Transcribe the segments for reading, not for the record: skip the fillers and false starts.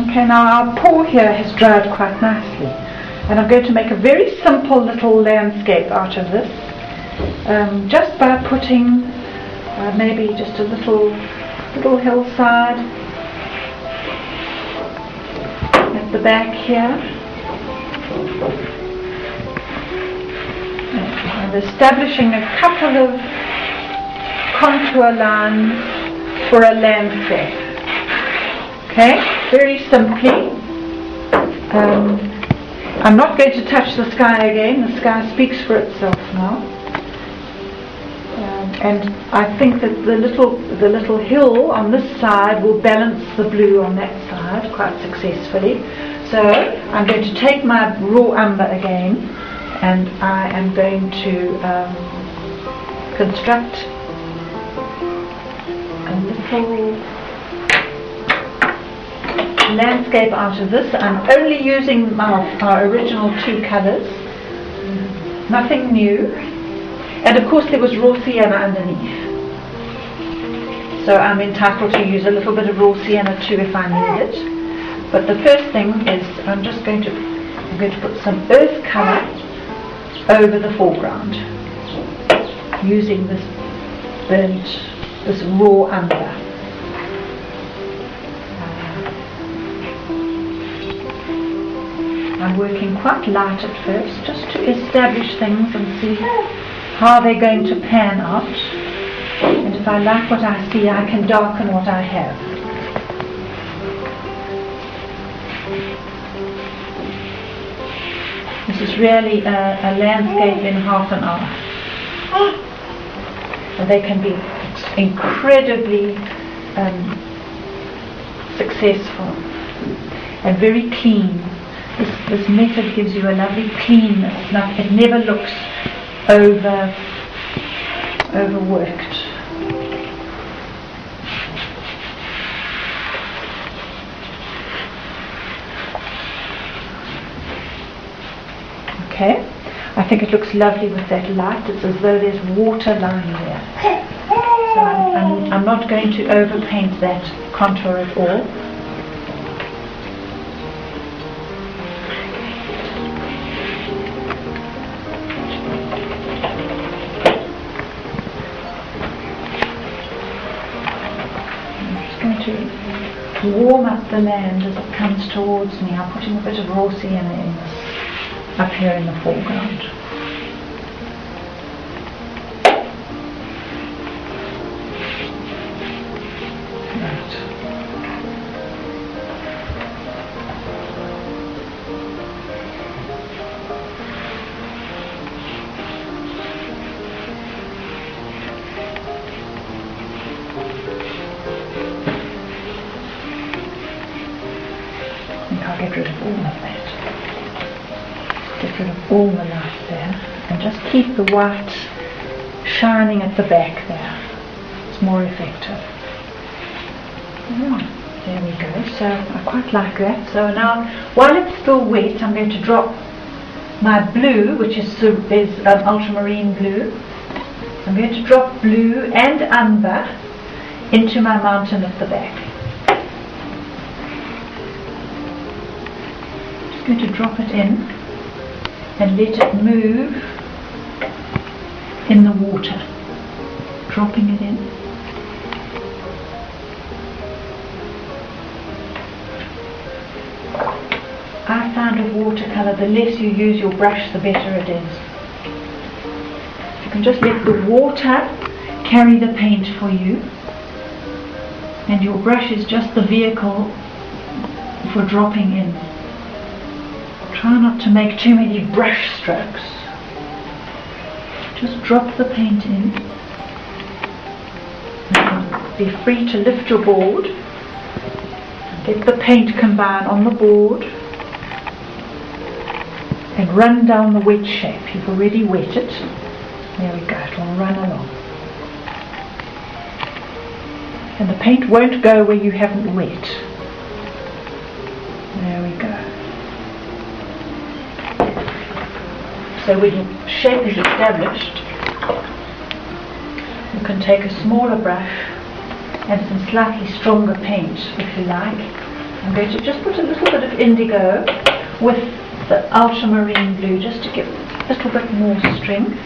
Okay, now our pour here has dried quite nicely, and I'm going to make a very simple little landscape out of this, just by putting maybe just a little hillside at the back here, and establishing a couple of contour lines for a landscape. Okay, very simply. I'm not going to touch the sky again. The sky speaks for itself now. And I think that the little hill on this side will balance the blue on that side quite successfully. So I'm going to take my raw umber again, and I am going to construct a little landscape out of this. I'm only using our original two colours, nothing new, and of course there was raw sienna underneath, so I'm entitled to use a little bit of raw sienna too if I need it. But the first thing is I'm going to put some earth colour over the foreground using this raw umber. I'm working quite light at first, just to establish things and see how they're going to pan out. And if I like what I see, I can darken what I have. This is really a landscape in half an hour. And they can be incredibly successful and very clean. This method gives you a lovely cleanness. It never looks overworked. Okay, I think it looks lovely with that light. It's as though there's water lying there. So I'm not going to overpaint that contour at all. To warm up the land as it comes towards me. I'm putting a bit of raw sienna in this, up here in the foreground. Right. I'll get rid of all of that. Get rid of all the light there, and just keep the white shining at the back there. It's more effective. There we go. So I quite like that. So now, while it's still wet, I'm going to drop my blue, which is ultramarine blue. I'm going to drop blue and umber into my mountain at the back. Going to drop it in and let it move in the water, dropping it in. I found with watercolour, the less you use your brush, the better it is. You can just let the water carry the paint for you, and your brush is just the vehicle for dropping in. Try not to make too many brush strokes. Just drop the paint in. Now be free to lift your board. Let the paint combine on the board and run down the wet shape. You've already wet it. There we go, it will run along. And the paint won't go where you haven't wet. There we go. So when your shape is established, you can take a smaller brush and some slightly stronger paint, if you like, I'm going to just put a little bit of indigo with the ultramarine blue just to give a little bit more strength.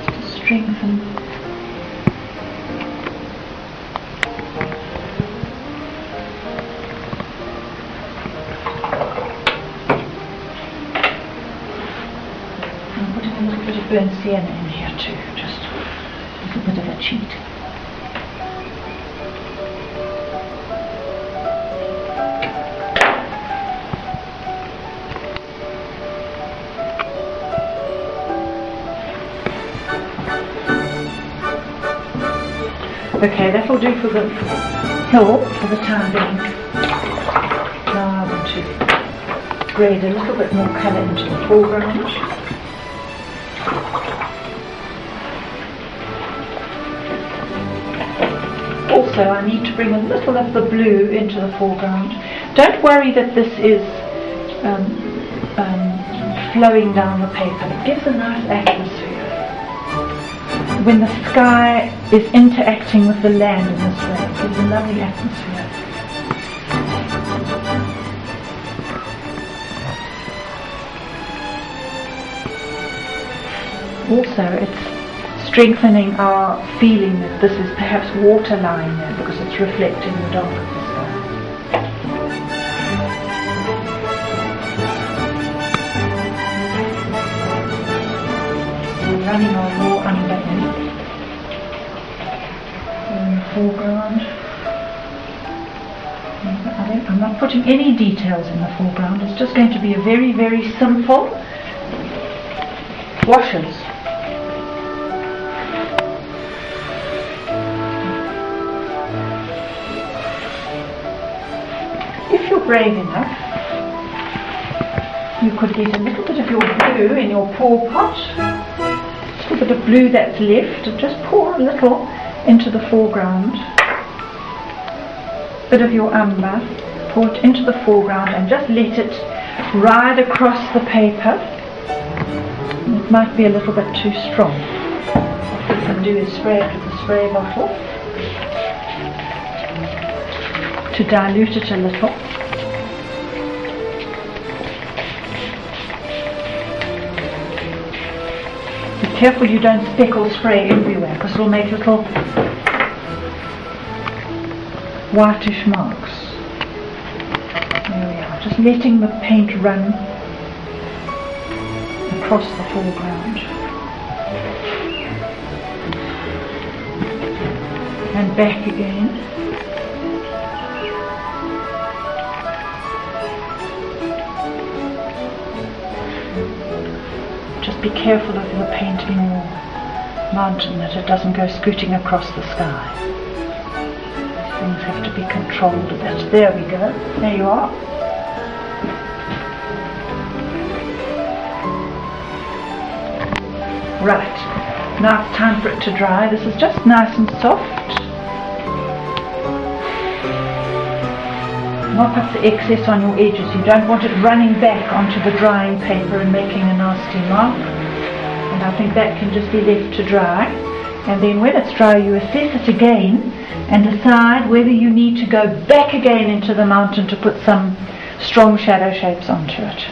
To strengthen. I'm putting a little bit of burnt sienna in here too, just a little bit of a cheat. Okay, that will do for the hill for the time being. Now I want to grade a little bit more colour into the foreground. Also, I need to bring a little of the blue into the foreground. Don't worry that this is flowing down the paper. It gives a nice atmosphere. When the sky is interacting with the land in this way, it gives a lovely atmosphere. Also, it's strengthening our feeling that this is perhaps water lying there because it's reflecting the dark of the sky. We're running our raw umber in the foreground. I'm not putting any details in the foreground. It's just going to be a very, very simple washes. If you're brave enough, you could get a little bit of your blue in your pour pot, a little bit of blue that's left, and just pour a little into the foreground. Bit of your umber, pour it into the foreground and just let it ride across the paper. It might be a little bit too strong. What you can do is spray it with a spray bottle to dilute it a little. Be careful you don't speckle spray everywhere because it'll make little whitish marks. There we are, just letting the paint run across the foreground and back again. Just be careful of the paint in your mountain that it doesn't go scooting across the sky. Things have to be controlled a bit. There we go. There you are. Right. Now it's time for it to dry. This is just nice and soft. Mop up the excess on your edges. You don't want it running back onto the drying paper and making a nasty mark. And I think that can just be left to dry. And then when it's dry, you assess it again and decide whether you need to go back again into the mountain to put some strong shadow shapes onto it.